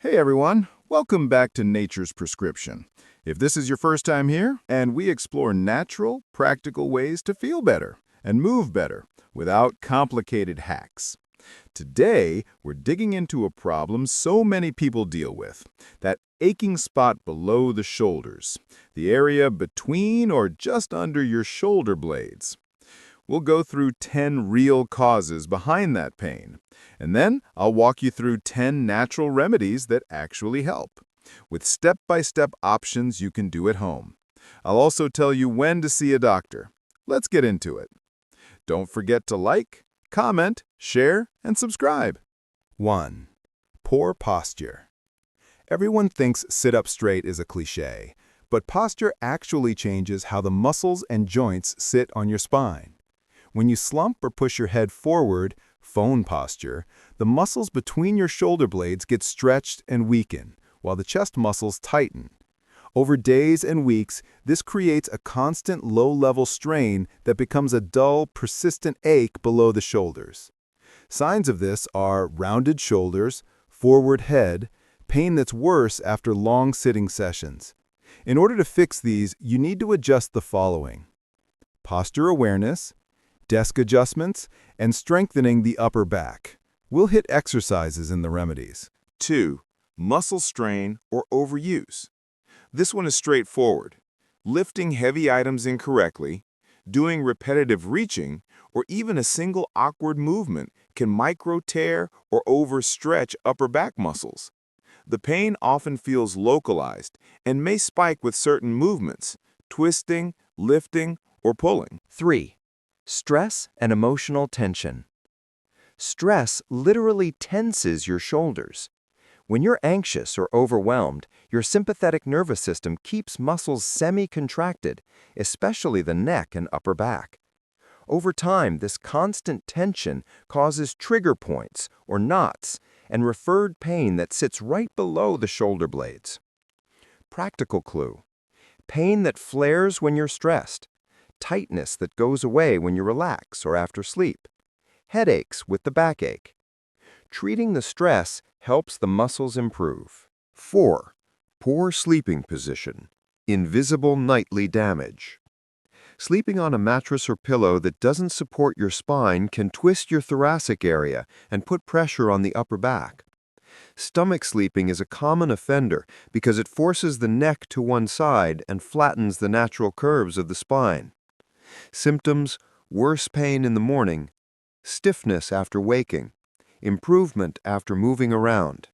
Hey everyone, welcome back to Nature's Prescription. If this is your first time here, and we explore natural, practical ways to feel better and move better without complicated hacks. Today, we're digging into a problem so many people deal with, that aching spot below the shoulders, the area between or just under your shoulder blades. We'll go through 10 real causes behind that pain, and then I'll walk you through 10 natural remedies that actually help, with step-by-step options you can do at home. I'll also tell you when to see a doctor. Let's get into it. Don't forget to like, comment, share, and subscribe. 1. Poor posture. Everyone thinks sit up straight is a cliché, but posture actually changes how the muscles and joints sit on your spine. When you slump or push your head forward, phone posture, the muscles between your shoulder blades get stretched and weaken, while the chest muscles tighten. Over days and weeks, this creates a constant low-level strain that becomes a dull, persistent ache below the shoulders. Signs of this are rounded shoulders, forward head, pain that's worse after long sitting sessions. In order to fix these, you need to adjust the following: posture awareness, desk adjustments, and strengthening the upper back. We'll hit exercises in the remedies. 2. Muscle strain or overuse. This one is straightforward. Lifting heavy items incorrectly, doing repetitive reaching, or even a single awkward movement can micro-tear or overstretch upper back muscles. The pain often feels localized and may spike with certain movements, twisting, lifting, or pulling. 3. Stress and emotional tension. Stress literally tenses your shoulders. When you're anxious or overwhelmed, your sympathetic nervous system keeps muscles semi-contracted, especially the neck and upper back. Over time, this constant tension causes trigger points, or knots, and referred pain that sits right below the shoulder blades. Practical clue: pain that flares when you're stressed, tightness that goes away when you relax or after sleep, headaches with the backache. Treating the stress helps the muscles improve. 4. Poor sleeping position. Invisible nightly damage. Sleeping on a mattress or pillow that doesn't support your spine can twist your thoracic area and put pressure on the upper back. Stomach sleeping is a common offender because it forces the neck to one side and flattens the natural curves of the spine. Symptoms: worse pain in the morning, stiffness after waking, improvement after moving around.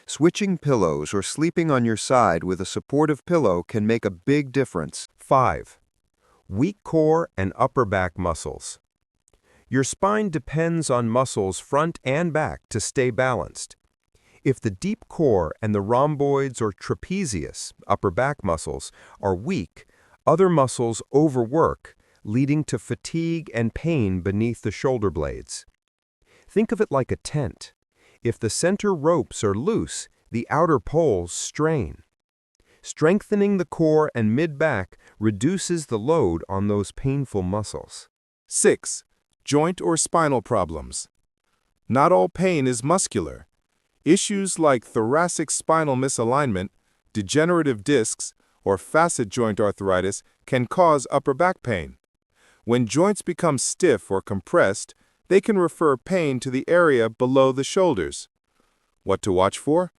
Switching pillows or sleeping on your side with a supportive pillow can make a big difference. 5. Weak core and upper back muscles. Your spine depends on muscles front and back to stay balanced. If the deep core and the rhomboids or trapezius, upper back muscles, are weak, other muscles overwork, leading to fatigue and pain beneath the shoulder blades. Think of it like a tent. If the center ropes are loose, the outer poles strain. Strengthening the core and mid-back reduces the load on those painful muscles. 6. Joint or spinal problems. Not all pain is muscular. Issues like thoracic spinal misalignment, degenerative discs, or facet joint arthritis can cause upper back pain. When joints become stiff or compressed, they can refer pain to the area below the shoulders. What to watch for?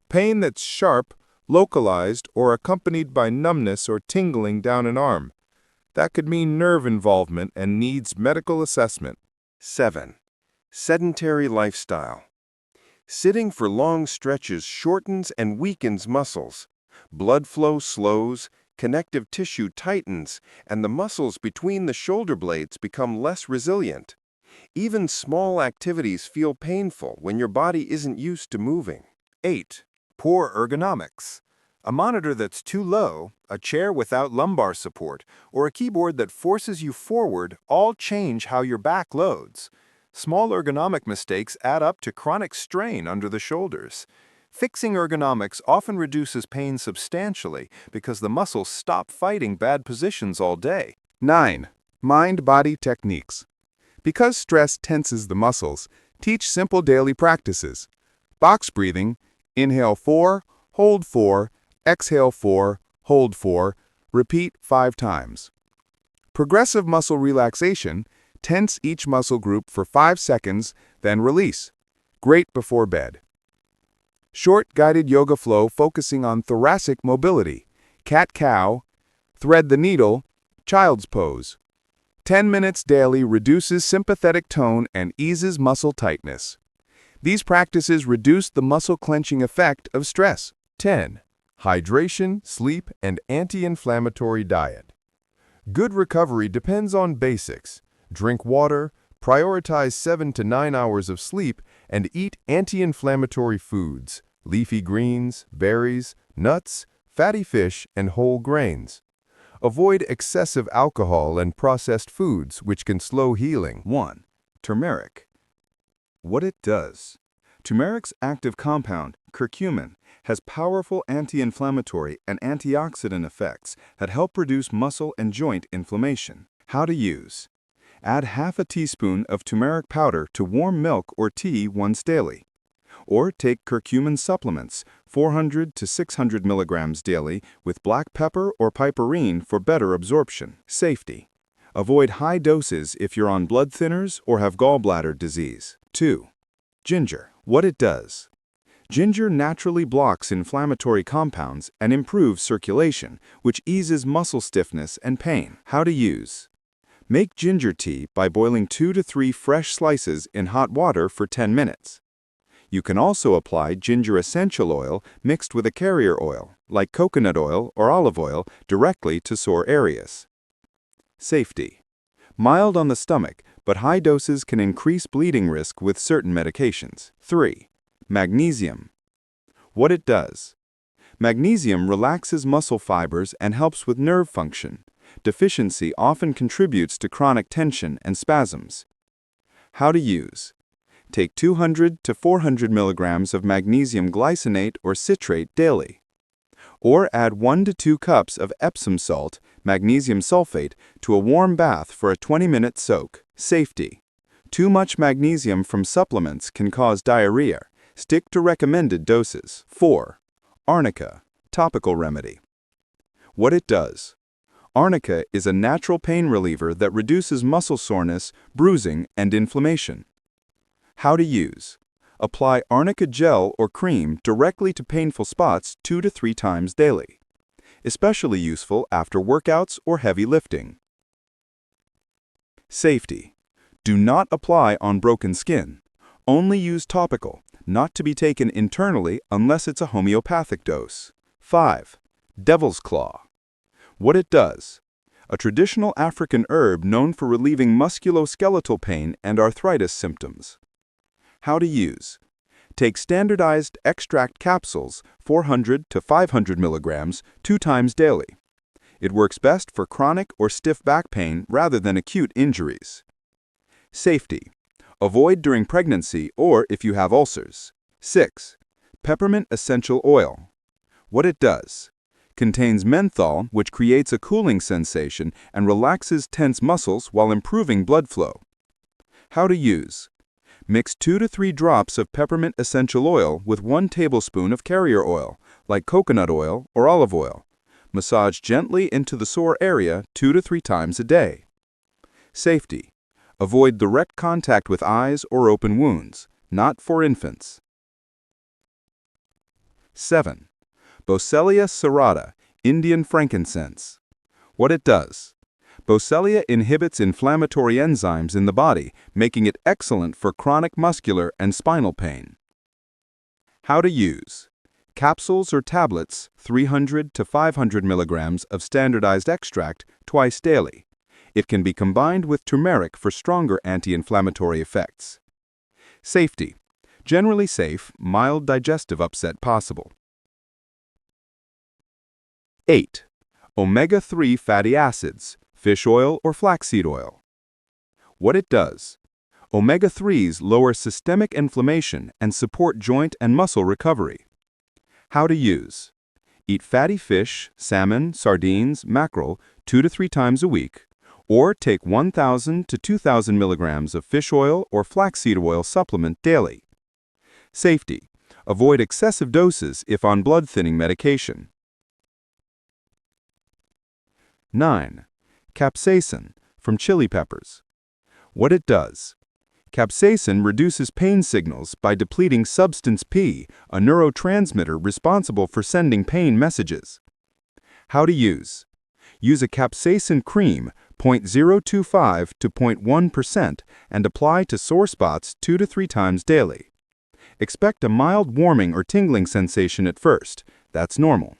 Pain that's sharp, localized, or accompanied by numbness or tingling down an arm. That could mean nerve involvement and needs medical assessment. 7. Sedentary lifestyle. Sitting for long stretches shortens and weakens muscles. Blood flow slows, connective tissue tightens, and the muscles between the shoulder blades become less resilient. Even small activities feel painful when your body isn't used to moving. 8. Poor ergonomics. A monitor that's too low, a chair without lumbar support, or a keyboard that forces you forward all change how your back loads. Small ergonomic mistakes add up to chronic strain under the shoulders. Fixing ergonomics often reduces pain substantially because the muscles stop fighting bad positions all day. 9. Mind-body techniques. Because stress tenses the muscles, teach simple daily practices. Box breathing, Inhale 4, hold 4, exhale 4, hold 4, repeat 5 times. Progressive muscle relaxation, tense each muscle group for 5 seconds, then release. Great before bed. Short guided yoga flow focusing on thoracic mobility, cat-cow, thread the needle, child's pose. 10 minutes daily reduces sympathetic tone and eases muscle tightness. These practices reduce the muscle clenching effect of stress. 10. Hydration, sleep, and anti-inflammatory diet. Good recovery depends on basics. Drink water, prioritize 7 to 9 hours of sleep, and eat anti-inflammatory foods, leafy greens, berries, nuts, fatty fish, and whole grains. Avoid excessive alcohol and processed foods, which can slow healing. 1. Turmeric. What it does. Turmeric's active compound, curcumin, has powerful anti-inflammatory and antioxidant effects that help reduce muscle and joint inflammation. How to use. Add half a teaspoon of turmeric powder to warm milk or tea once daily. Or take curcumin supplements, 400 to 600 milligrams daily, with black pepper or piperine for better absorption. Safety. Avoid high doses if you're on blood thinners or have gallbladder disease. 2. Ginger. What it does. Ginger naturally blocks inflammatory compounds and improves circulation, which eases muscle stiffness and pain. How to use. Make ginger tea by boiling 2 to 3 fresh slices in hot water for 10 minutes. You can also apply ginger essential oil mixed with a carrier oil, like coconut oil or olive oil, directly to sore areas. Safety. Mild on the stomach, but high doses can increase bleeding risk with certain medications. 3. Magnesium. What it does. Magnesium relaxes muscle fibers and helps with nerve function. Deficiency often contributes to chronic tension and spasms. How to use. Take 200 to 400 milligrams of magnesium glycinate or citrate daily. Or add 1 to 2 cups of Epsom salt, magnesium sulfate, to a warm bath for a 20-minute soak. Safety. Too much magnesium from supplements can cause diarrhea. Stick to recommended doses. 4. Arnica, topical remedy. What it does. Arnica is a natural pain reliever that reduces muscle soreness, bruising, and inflammation. How to use. Apply arnica gel or cream directly to painful spots 2 to 3 times daily. Especially useful after workouts or heavy lifting. Safety. Do not apply on broken skin. Only use topical, not to be taken internally unless it's a homeopathic dose. 5. Devil's Claw. What it does. A traditional African herb known for relieving musculoskeletal pain and arthritis symptoms. How to use. Take standardized extract capsules, 400 to 500 milligrams, 2 times daily. It works best for chronic or stiff back pain rather than acute injuries. Safety. Avoid during pregnancy or if you have ulcers. 6. Peppermint essential oil. What it does. Contains menthol, which creates a cooling sensation and relaxes tense muscles while improving blood flow. How to use. Mix 2 to 3 drops of peppermint essential oil with 1 tablespoon of carrier oil, like coconut oil or olive oil. Massage gently into the sore area 2 to 3 times a day. Safety. Avoid direct contact with eyes or open wounds, not for infants. 7. Boswellia serrata, Indian frankincense. What it does. Boswellia inhibits inflammatory enzymes in the body, making it excellent for chronic muscular and spinal pain. How to use. Capsules or tablets, 300 to 500 milligrams of standardized extract twice daily. It can be combined with turmeric for stronger anti-inflammatory effects. Safety. Generally safe, mild digestive upset possible. 8. Omega-3 fatty acids, fish oil or flaxseed oil. What it does. Omega-3s lower systemic inflammation and support joint and muscle recovery. How to use. Eat fatty fish, salmon, sardines, mackerel 2 to 3 times a week, or take 1,000 to 2,000 milligrams of fish oil or flaxseed oil supplement daily. Safety. Avoid excessive doses if on blood-thinning medication. 9. Capsaicin, from chili peppers. What it does. Capsaicin reduces pain signals by depleting substance P, a neurotransmitter responsible for sending pain messages. How to use. Use a capsaicin cream, 0.025 to 0.1%, and apply to sore spots 2 to 3 times daily. Expect a mild warming or tingling sensation at first. That's normal.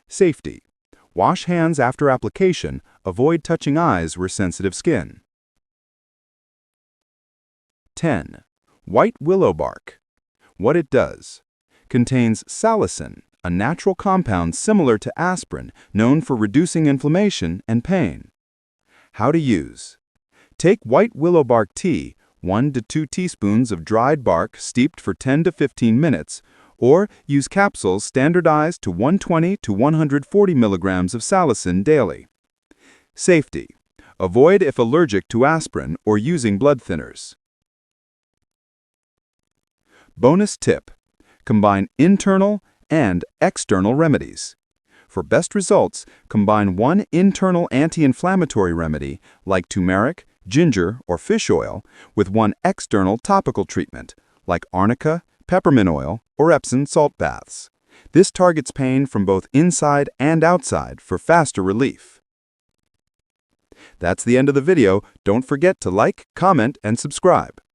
Safety. Wash hands after application. Avoid touching eyes where sensitive skin. 10. White willow bark. What it does. Contains salicin, a natural compound similar to aspirin, known for reducing inflammation and pain. How to use. Take white willow bark tea, 1 to 2 teaspoons of dried bark steeped for 10 to 15 minutes, or use capsules standardized to 120 to 140 milligrams of salicin daily. Safety. Avoid if allergic to aspirin or using blood thinners. Bonus tip. Combine internal and external remedies. For best results, combine one internal anti-inflammatory remedy, like turmeric, ginger, or fish oil, with one external topical treatment, like arnica, peppermint oil, or Epsom salt baths. This targets pain from both inside and outside for faster relief. That's the end of the video. Don't forget to like, comment, and subscribe.